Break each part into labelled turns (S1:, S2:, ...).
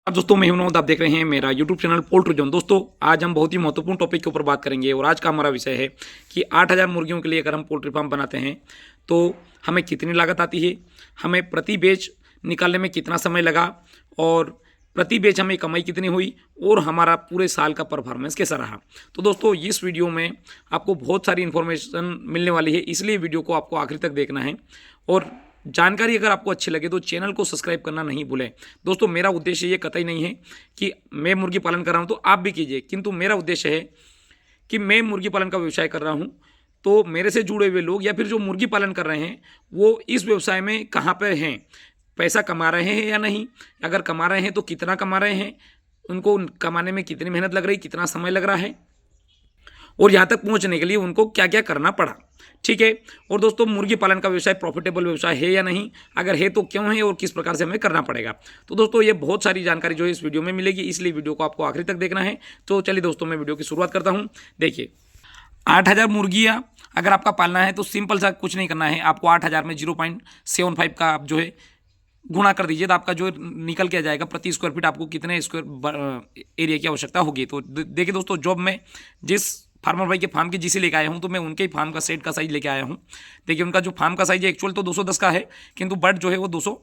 S1: अब दोस्तों मैं हूं, आप देख रहे हैं मेरा यूट्यूब चैनल पोल्ट्री जोन। दोस्तों आज हम बहुत ही महत्वपूर्ण टॉपिक के ऊपर बात करेंगे और आज का हमारा विषय है कि 8000 मुर्गियों के लिए अगर हम पोल्ट्री फार्म बनाते हैं तो हमें कितनी लागत आती है, हमें प्रति बैच निकालने में कितना समय लगा और प्रति बैच हमें कमाई कितनी हुई और हमारा पूरे साल का परफॉर्मेंस कैसा रहा। तो दोस्तों इस वीडियो में आपको बहुत सारी इन्फॉर्मेशन मिलने वाली है, इसलिए वीडियो को आपको आखिर तक देखना है और जानकारी अगर आपको अच्छी लगे तो चैनल को सब्सक्राइब करना नहीं भूलें। दोस्तों मेरा उद्देश्य ये कतई नहीं है कि मैं मुर्गी पालन कर रहा हूँ तो आप भी कीजिए, किंतु मेरा उद्देश्य है कि मैं मुर्गी पालन का व्यवसाय कर रहा हूँ तो मेरे से जुड़े हुए लोग या फिर जो मुर्गी पालन कर रहे हैं वो इस व्यवसाय में कहाँ पर हैं, पैसा कमा रहे हैं या नहीं, अगर कमा रहे हैं तो कितना कमा रहे हैं, उनको कमाने में कितनी मेहनत लग रही, कितना समय लग रहा है और यहाँ तक पहुँचने के लिए उनको क्या क्या करना पड़ा। ठीक है। और दोस्तों मुर्गी पालन का व्यवसाय प्रॉफिटेबल व्यवसाय है या नहीं, अगर है तो क्यों है और किस प्रकार से हमें करना पड़ेगा। तो दोस्तों ये बहुत सारी जानकारी जो है इस वीडियो में मिलेगी, इसलिए वीडियो को आपको आखिरी तक देखना है। तो चलिए दोस्तों मैं वीडियो की शुरुआत करता हूँ। देखिए 8000 मुर्गियाँ अगर आपका पालना है तो सिंपल सा कुछ नहीं करना है, आपको 8000 में 0.75 का आप जो है गुणा कर दीजिए तो आपका जो निकल के आ जाएगा प्रति स्क्वायर फीट आपको कितने स्क्वायर एरिया की आवश्यकता होगी। तो देखिए दोस्तों जॉब में जिस फार्मर भाई के फार्म की जिसे लेके आया हूँ तो मैं उनके ही फार्म का सेट का साइज लेके आया हूँ। देखिए उनका जो फार्म का साइज है एक्चुअल तो 210 का है, किंतु बर्ड जो है वो 200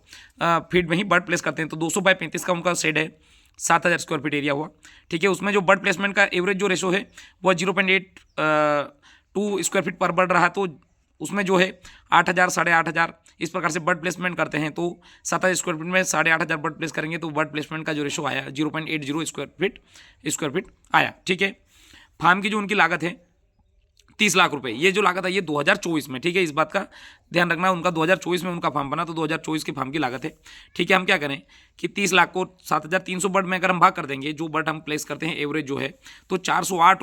S1: फीट में ही बर्ड प्लेस करते हैं। तो 200 बाय 35 का उनका सेट है, 7000 स्क्वायर फीट एरिया हुआ। ठीक है। उसमें जो बर्ड प्लेसमेंट का एवरेज जो रेशो है वह 0.82 स्क्वायर फीट पर बर्ड रहा। तो उसमें जो है 8000 8500 इस प्रकार से बर्ड प्लेसमेंट करते हैं। तो 7000 स्क्वायर फीट में 8500 बर्ड प्लेस करेंगे तो बर्ड प्लेसमेंट का जो रेशो आया 0.80 स्क्वायर फीट आया। ठीक है। फार्म की जो उनकी लागत है 30 लाख रुपए, ये जो लागत है ये 2024 में, ठीक है, इस बात का ध्यान रखना। उनका 2024 में उनका फार्म बना तो 2024 के फार्म की लागत है। ठीक है। हम क्या करें कि 30 लाख को 7300 बर्ड में अगर हम भाग कर देंगे, जो बर्ड हम प्लेस करते हैं एवरेज जो है, तो 408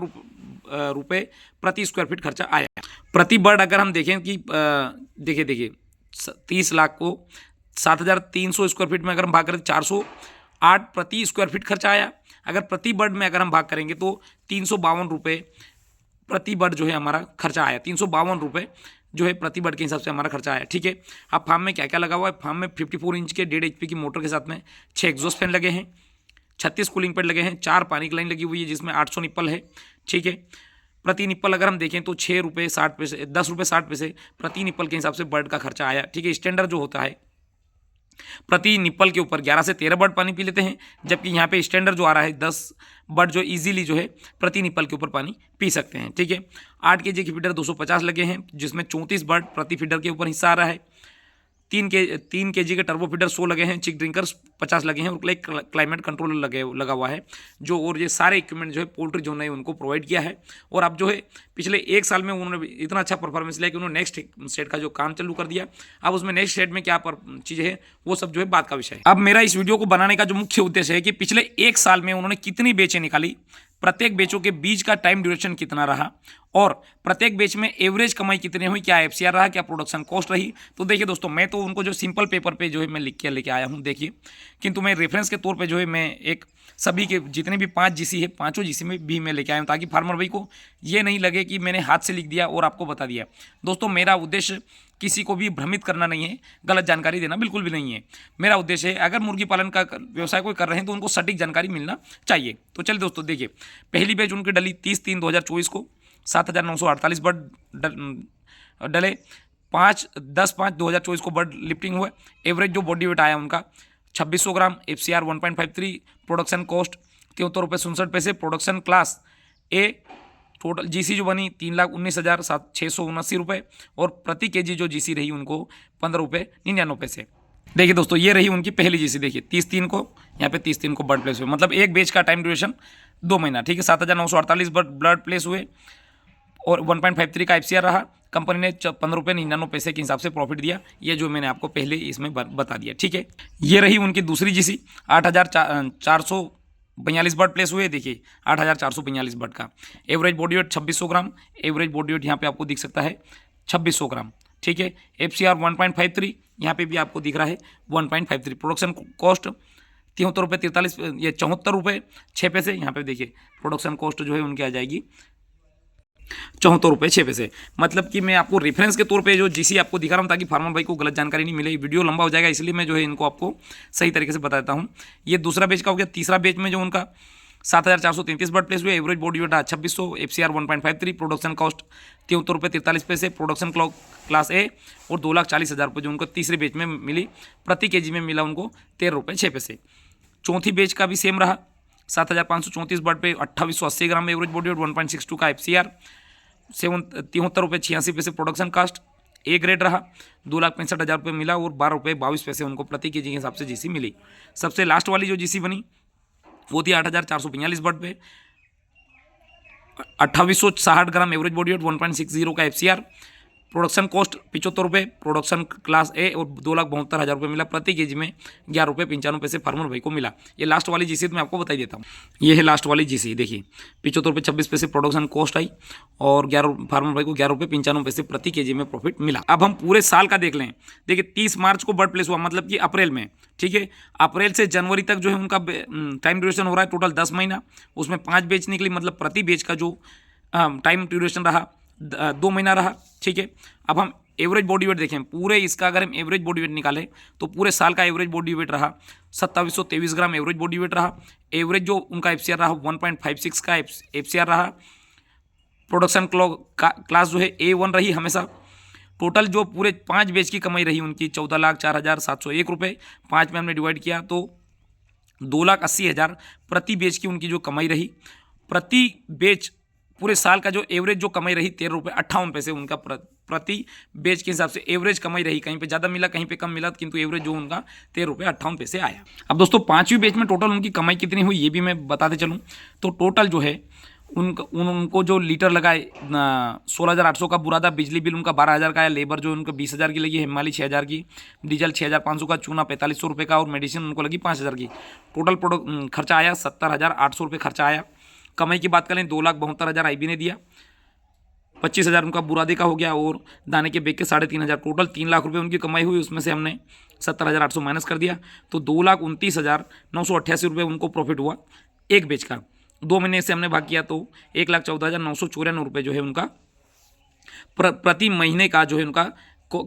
S1: रुपये प्रति स्क्वायर फीट खर्चा आया प्रति बर्ड। अगर हम देखें कि देखिए 30 लाख को 7300 स्क्वायर फीट में अगर हम भाग करें 408 प्रति स्क्वायर फीट खर्चा आया। अगर प्रति बर्ड में अगर हम भाग करेंगे तो 352 रुपये प्रति बर्ड जो है हमारा खर्चा आया। 352 रुपये जो है प्रति बर्ड के हिसाब से हमारा खर्चा आया। ठीक है। अब फार्म में क्या क्या लगा हुआ है, फार्म में 54 इंच के 1.5 HP की मोटर के साथ में 6 एग्जॉस्ट फैन लगे हैं, 36 कूलिंग पैड लगे हैं, 4 पानी की लाइन लगी हुई है जिसमें 800 निप्पल है। ठीक है। प्रति निप्पल अगर हम देखें तो 6 रुपये 60 पैसे 10 रुपये 60 पैसे प्रति निप्पल के हिसाब से बर्ड का खर्चा आया। ठीक है। स्टैंडर्ड जो होता है प्रति निप्पल के ऊपर 11 से 13 बर्ड पानी पी लेते हैं, जबकि यहाँ पे स्टैंडर्ड जो आ रहा है 10 बर्ड जो इजीली जो है प्रति निप्पल के ऊपर पानी पी सकते हैं। ठीक है। 8 kg की फीडर 250 लगे हैं जिसमें 34 बर्ड प्रति फीडर के ऊपर हिस्सा आ रहा है। 3 kg के टर्बो फीडर 100 लगे हैं, चिक ड्रिंकर्स 50 लगे हैं और क्लाइमेट कंट्रोलर लगा हुआ है जो, और ये सारे इक्विपमेंट जो है पोल्ट्री जोन ने उनको प्रोवाइड किया है। और अब जो है पिछले 1 साल में उन्होंने इतना अच्छा परफॉर्मेंस लिया कि उन्होंने नेक्स्ट सेट का जो काम चालू कर दिया। अब उसमें नेक्स्ट सेट में क्या चीज़ें हैं वो सब जो है बात का विषय है। अब मेरा इस वीडियो को बनाने का जो मुख्य उद्देश्य है कि पिछले 1 साल में उन्होंने कितनी बेचें निकाली, प्रत्येक बेचों के बीच का टाइम ड्यूरेशन कितना रहा और प्रत्येक बेच में एवरेज कमाई कितनी हुई, क्या FCR रहा, क्या प्रोडक्शन कॉस्ट रही। तो देखिए दोस्तों मैं तो उनको जो सिंपल पेपर पे जो है मैं लिख के लेके आया हूँ, देखिए, किंतु मैं रेफरेंस के तौर पे जो है मैं एक सभी के जितने भी 5 GC है 5 GC में भी मैं लेके आया हूँ ताकि फार्मर भाई को ये नहीं लगे कि मैंने हाथ से लिख दिया और आपको बता दिया। दोस्तों मेरा उद्देश्य किसी को भी भ्रमित करना नहीं है, गलत जानकारी देना बिल्कुल भी नहीं है। मेरा उद्देश्य है अगर मुर्गी पालन का व्यवसाय कोई कर रहे हैं तो उनको सटीक जानकारी मिलना चाहिए। तो चलिए दोस्तों देखिए, पहली बैच उनकी डली 30/3/2024 को 7948 बर्ड डले। 10/5/2024 को बर्ड लिफ्टिंग हुए। एवरेज जो बॉडी वेट आया उनका 2600 ग्राम, FCR 1.53, प्रोडक्शन कॉस्ट 73 रुपये 67 पैसे, production class A total GC जो बनी 3,19,679 रुपये और प्रति kg जो GC रही उनको 15 रुपये 99 पैसे। देखिए दोस्तों ये रही उनकी पहली GC, देखिए 30/3 को यहाँ पे 30/3 को बर्ड प्लेस हुए, मतलब एक बेच का टाइम ड्यूरेशन 2 महीना। ठीक है। 7948 बर्ड प्लेस हुए और 1.53 का FCR रहा। कंपनी ने 15 रुपये 99 पैसे के हिसाब से प्रॉफिट दिया, ये जो मैंने आपको पहले इसमें बता दिया। ठीक है। ये रही उनकी दूसरी GC 8442 बर्ड प्लेस हुए। देखिए 8442 बर्ड का एवरेज बॉडी वेट 2600 ग्राम, एवरेज बॉडी वेट यहाँ पे आपको दिख सकता है 2600 ग्राम। ठीक है। FCR 1.53 यहाँ पे भी आपको दिख रहा है 1.53। प्रोडक्शन कॉस्ट 73 रुपये 43 ये 74 रुपये 6 पैसे। यहाँ पे देखिए प्रोडक्शन कॉस्ट जो है उनकी आ जाएगी ₹74.06। मतलब कि मैं आपको रेफरेंस के तौर पे जो जीसी आपको दिखा रहा हूँ ताकि फार्मर भाई को गलत जानकारी नहीं मिले। वीडियो लंबा हो जाएगा इसलिए मैं जो है इनको आपको सही तरीके से बता देता हूँ। ये दूसरा बेच का हो गया। तीसरा बेच में जो उनका 7,433 बर्ड प्लेस हुए, average body weight 2600, FCR 1.53, production cost ₹73.43, production class ए और 2,40,000 जो उनको तीसरे बेच में मिली, प्रति केजी में मिला उनको ₹13.06। चौथी बेच का भी सेम रहा, 7,534 बर्ड पे 2880 ग्राम एवरेज बॉडी वेट, 1.62 का FCR, ₹73.86 production cost A grade रहा, 2,65,000 मिला और ₹12.22 उनको प्रति केजी के हिसाब से जीसी मिली। सबसे लास्ट वाली जो जीसी बनी वो थी 8,445 बर्ड पे, 2860 ग्राम एवरेज बॉडी वेट, 1.60 का FCR, production cost ₹75, production class ए और 2,72,000 मिला, प्रति केजी में ₹11.95 फार्मर भाई को मिला। ये लास्ट वाली जीसी तो मैं आपको बता ही देता हूँ। ये है लास्ट वाली जीसी, देखिए ₹75.26 प्रोडक्शन कॉस्ट आई और फार्मर भाई को ₹11.95 प्रति केजी में प्रॉफिट मिला। अब हम पूरे साल का देख लें। देखिए 30 मार्च को बर्ड प्लेस हुआ, मतलब कि अप्रैल में, ठीक है। अप्रैल से जनवरी तक जो है उनका टाइम ड्यूरेशन हो रहा है टोटल 10 महीना, उसमें 5 बेच निकली, मतलब प्रति बेच का जो टाइम ड्यूरेशन रहा 2 महीना रहा, ठीक है। अब हम एवरेज बॉडी वेट देखें, पूरे इसका अगर हम एवरेज बॉडी वेट निकालें तो पूरे साल का एवरेज बॉडी वेट रहा 2723 ग्राम एवरेज बॉडी वेट रहा। एवरेज जो उनका FCR रहा 1.56 का FCR रहा। प्रोडक्शन क्लास जो है A1 रही हमेशा। टोटल जो पूरे 5 बेच की कमाई रही उनकी 14,04,701 रुपये, 5 में हमने डिवाइड किया तो 2,80,000 प्रति बेच की उनकी जो कमाई रही। प्रति बेच पूरे साल का जो एवरेज जो कमाई रही ₹13.58 उनका प्रति बेच के हिसाब से एवरेज कमाई रही। कहीं पे ज़्यादा मिला, कहीं पे कम मिला, किंतु एवरेज जो उनका ₹13.58 आया। अब दोस्तों 5वीं बेच में टोटल उनकी कमाई कितनी हुई ये भी मैं बताते चलूँ। तो टोटल जो है उनको जो लीटर लगाए 16,800 का बुरादा, बिजली बिल उनका 12,000 का आया, लेबर जो उनको 20,000 की लगी, हिमाली 6,000 की, डीजल 6,500 का, चूना 4,500 रुपये का और मेडिसिन उनको लगी 5,000 की। टोटल खर्चा आया 70,800 रुपये खर्चा आया। कमाई की बात करें 2,72,000 IB ने दिया, 25,000 उनका बुरादे का हो गया और दाने के बेग के 3,500, टोटल 3 लाख रुपये उनकी कमाई हुई। उसमें से हमने 70,800 माइनस कर दिया तो 2,29,988 रुपये उनको प्रॉफिट हुआ एक बेच का। 2 महीने से हमने भाग किया तो 1,14,994 रुपये जो है उनका प्रति महीने का जो है उनका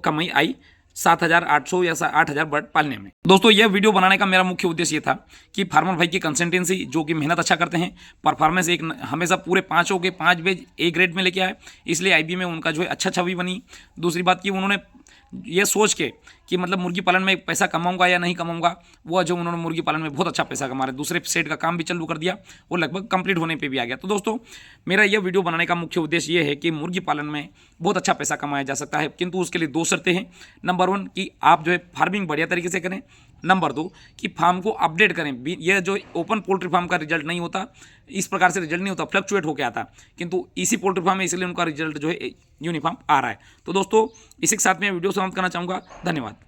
S1: कमाई आई 7,800 या 8,000 बर्ड पालने में। दोस्तों यह वीडियो बनाने का मेरा मुख्य उद्देश्य ये था कि फार्मर भाई की कंसिस्टेंसी, जो कि मेहनत अच्छा करते हैं, परफॉर्मेंस एक हमेशा पूरे 5 के 5 बेच A ग्रेड में लेके आए, इसलिए IB में उनका जो है अच्छा छवि बनी। दूसरी बात कि उन्होंने ये सोच के कि मतलब मुर्गी पालन में पैसा कमाऊंगा या नहीं कमाऊंगा, वो जो उन्होंने मुर्गी पालन में बहुत अच्छा पैसा कमा रहे, दूसरे सेट का काम भी चालू कर दिया, वो लगभग कंप्लीट होने पे भी आ गया। तो दोस्तों मेरा यह वीडियो बनाने का मुख्य उद्देश्य ये है कि मुर्गी पालन में बहुत अच्छा पैसा कमाया जा सकता है, किंतु उसके लिए 2 शर्तें हैं। नंबर 1 कि आप जो है फार्मिंग बढ़िया तरीके से करें। नंबर 2 कि फार्म को अपडेट करें। यह जो ओपन पोल्ट्री फार्म का रिजल्ट नहीं होता, इस प्रकार से रिजल्ट नहीं होता, फ्लक्चुएट होकर आता, किंतु इसी पोल्ट्री फार्म में इसलिए उनका रिजल्ट जो है यूनिफॉर्म आ रहा है। तो दोस्तों इसी के साथ मैं वीडियो समाप्त करना चाहूँगा। धन्यवाद।